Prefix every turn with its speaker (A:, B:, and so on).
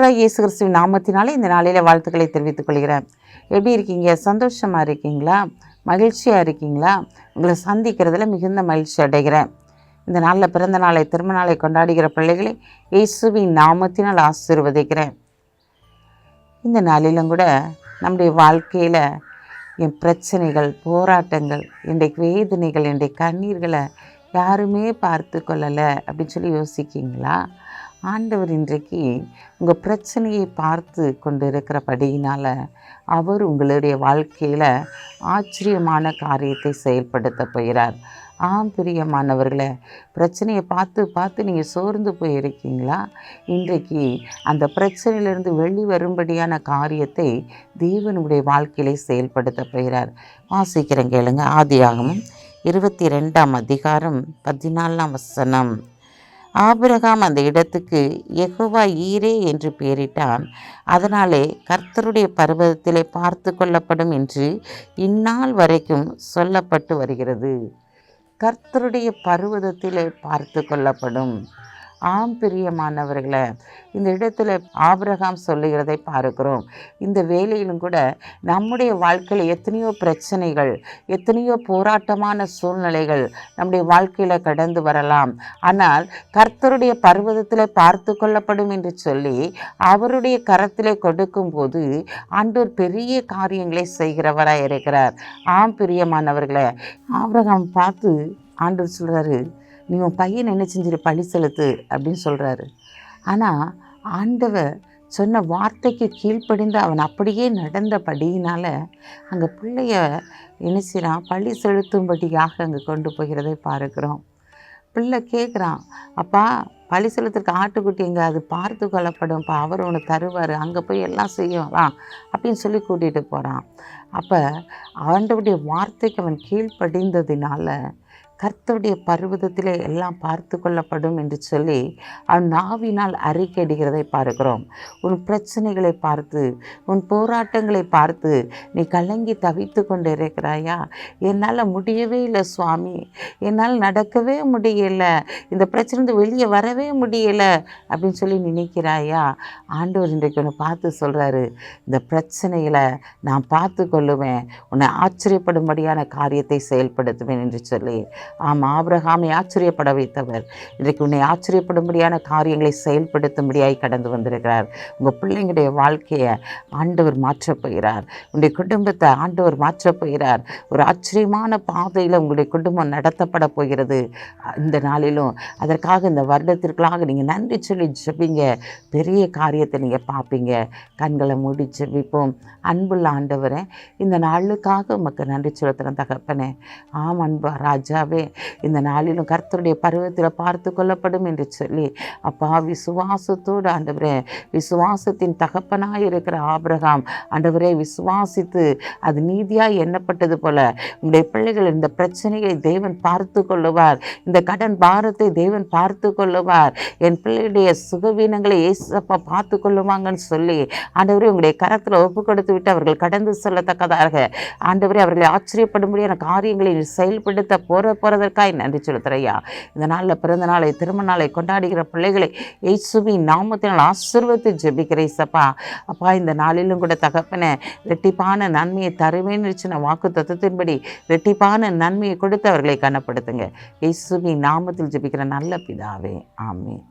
A: ஆண்டவராய் இயேசு கிறிஸ்துவின் நாமத்தினாலே இந்த நாளில் வாழ்த்துக்களை தெரிவித்துக் கொள்கிறேன். எப்படி இருக்கீங்க? சந்தோஷமாக இருக்கீங்களா? மகிழ்ச்சியாக இருக்கீங்களா? உங்களை சந்திக்கிறதுல மிகுந்த மகிழ்ச்சி அடைகிறேன். இந்த நாளில் பிறந்த நாளை திருமண நாளை கொண்டாடுகிற பிள்ளைகளை இயேசுவின் நாமத்தினால் ஆசீர்வதிக்கிறேன். இந்த நாளிலும் கூட நம்முடைய வாழ்க்கையில் என் பிரச்சனைகள், போராட்டங்கள், இன்றைக்கு வேதனைகள், இன்றைக்கு கண்ணீர்களை யாருமே பார்த்து கொள்ளலை அப்படின்னு சொல்லி யோசிக்கிங்களா? ஆண்டவர் இன்றைக்கு உங்கள் பிரச்சனையை பார்த்து கொண்டு இருக்கிறபடியினால் அவர் உங்களுடைய வாழ்க்கையில் ஆச்சரியமான காரியத்தை செயல்படுத்த போகிறார். பிரியமானவர்களே, பிரச்சனையை பார்த்து நீங்கள் சோர்ந்து போயிருக்கீங்களா? இன்றைக்கு அந்த பிரச்சனையிலிருந்து வெளிவரும்படியான காரியத்தை தேவனுடைய வாழ்க்கையிலே செயல்படுத்த போகிறார். வாசிக்கிறேன் கேளுங்க. ஆதியாகமம் 22ஆம் அதிகாரம் 14ஆம் வசனம். ஆபிரகாம் அந்த இடத்துக்கு யெகோவா ஈரே என்று பெயரிட்டான். அதனாலே கர்த்தருடைய பர்வதத்திலே பார்த்து கொள்ளப்படும் என்று இந்நாள் வரைக்கும் சொல்லப்பட்டு வருகிறது. கர்த்தருடைய பர்வதத்திலே பார்த்து கொள்ளப்படும். பிரியமானவர்களே, இந்த இடத்துல ஆபிரகாம் சொல்லுகிறதை பார்க்கிறோம். இந்த வேலையிலும் கூட நம்முடைய வாழ்க்கையில் எத்தனையோ பிரச்சனைகள், எத்தனையோ போராட்டமான சூழ்நிலைகள் நம்முடைய வாழ்க்கையில் கடந்து வரலாம். ஆனால் கர்த்தருடைய பர்வதத்தில் பார்த்து கொள்ளப்படும் என்று சொல்லி அவருடைய கரத்திலே கொடுக்கும் போது ஆண்டவர் பெரிய காரியங்களை செய்கிறவராக இருக்கிறார். பிரியமானவர்களே, ஆபிரகாம் பார்த்து ஆண்டவர் சொல்கிறாரு, நீ உன் பையன் என்ன செஞ்சிரு, பழி செலுத்து அப்படின்னு சொல்கிறாரு. ஆனால் ஆண்டவர் சொன்ன வார்த்தைக்கு கீழ்ப்படிந்து அவன் அப்படியே நடந்தபடியினால் அங்கே பிள்ளைய என்ன செய்கிறான், பழி செலுத்தும்படியாக அங்கே கொண்டு போகிறதை பார்க்குறோம். பிள்ளை கேட்குறான், அப்பா பழி செலுத்துறதுக்கு ஆட்டுக்குட்டி எங்கே, அது பார்த்து கொள்ளப்படும்ப்பா, அவர் ஒன்று தருவார், அங்கே போய் எல்லாம் செய்யலாம் அப்படின்னு சொல்லி கூட்டிகிட்டு போகிறான். அப்போ ஆண்டவருடைய வார்த்தைக்கு அவன் கீழ்ப்படிந்ததினால கர்த்தருடைய பர்வதத்திலே எல்லாம் பார்த்து கொள்ளப்படும் என்று சொல்லி அவன் நாவினால் அறிக்கையிடுகிறதை பார்க்கிறோம். உன் பிரச்சனைகளை பார்த்து, உன் போராட்டங்களை பார்த்து நீ கலங்கி தவித்து கொண்டு இருக்கிறாயா? என்னால் முடியவே இல்லை சுவாமி, என்னால் நடக்கவே முடியலை, இந்த பிரச்சனை வெளியே வரவே முடியலை அப்படின்னு சொல்லி நினைக்கிறாயா? ஆண்டவர் இன்றைக்கு உன்னை பார்த்து சொல்கிறாரு, இந்த பிரச்சனைகளை நான் பார்த்து கொள்ளுவேன், உன்னை ஆச்சரியப்படும்படியான காரியத்தை செயல்படுத்துவேன் என்று சொல்லி ஆபிரகாமை ஆச்சரியப்பட வைத்தவர் இன்றைக்கு உன்னை ஆச்சரியப்படும்படியான காரியங்களை செயல்படுத்தும்படியாய் கடந்து வந்திருக்கிறார். உங்கள் பிள்ளைங்களுடைய வாழ்க்கையை ஆண்டவர் மாற்றப் போகிறார். உங்களுடைய குடும்பத்தை ஆண்டவர் மாற்றப் போகிறார். ஒரு ஆச்சரியமான பாதையில் உங்களுடைய குடும்பம் நடத்தப்பட போகிறது. இந்த நாளிலும் அதற்காக இந்த வருடத்திற்காக நீங்கள் நன்றி சொல்லி ஜெபிங்க. பெரிய காரியத்தை நீங்கள் பார்ப்பீங்க. கண்களை மூடி ஜெபிப்போம். அன்புள்ள ஆண்டவரே, இந்த நாளுக்காக உமக்கு நன்றி செலுத்துகிறேன் தகப்பனே. அன்பா ராஜாவே, இந்த நாளிலும் கர்த்தருடைய பருவத்தில் பார்த்து கொள்ளப்படும் என்று சொல்லி அப்பா விசுவாசத்தோடு ஆண்டவரே, விசுவாசத்தின் தகப்பனாய் இருக்கிற ஆபிரகாம் ஆண்டவரே விசுவாசித்து அது நீதியாய் எண்ணப்பட்டது போல உங்களுடைய பிள்ளைகள் இந்த பிரச்சனையை தேவன் பார்த்து கொள்ளுவார். இந்த கடன் பாரத்தை தேவன் பார்த்து கொள்ளுவார். என் பிள்ளைகளுடைய சுகவீனங்களை ஏசப்பா பார்த்து கொள்ளுவாங்கன்னு சொல்லி ஆண்டவரே உங்களுடைய கரத்தில் ஒப்பு கொடுத்து விட்டு அவர்கள் கடந்து செல்லத்தக்கதாக ஆண்டவரே அவர்களை ஆச்சரியப்படும்படியான காரியங்களை செயல்படுத்த போறதற்காய் நன்றி செலுத்துறையா. இந்த நாளில் பிறந்த நாளை திருமண நாளை கொண்டாடுகிற பிள்ளைகளை இயேசுவின் நாமத்தினால் ஆசீர்வதித்து ஜெபிக்கிறேன் சப்பா. அப்பா இந்த நாளிலும் கூட தகப்பனே ரெட்டிப்பான நன்மையை தருவேன்னு இருந்துச்சு வாக்கு தத்துவத்தின்படி ரெட்டிப்பான நன்மையை கொடுத்து அவர்களை கனப்படுத்துங்க. இயேசுவின் நாமத்தில் ஜெபிக்கிற நல்ல பிதாவே, ஆமென்.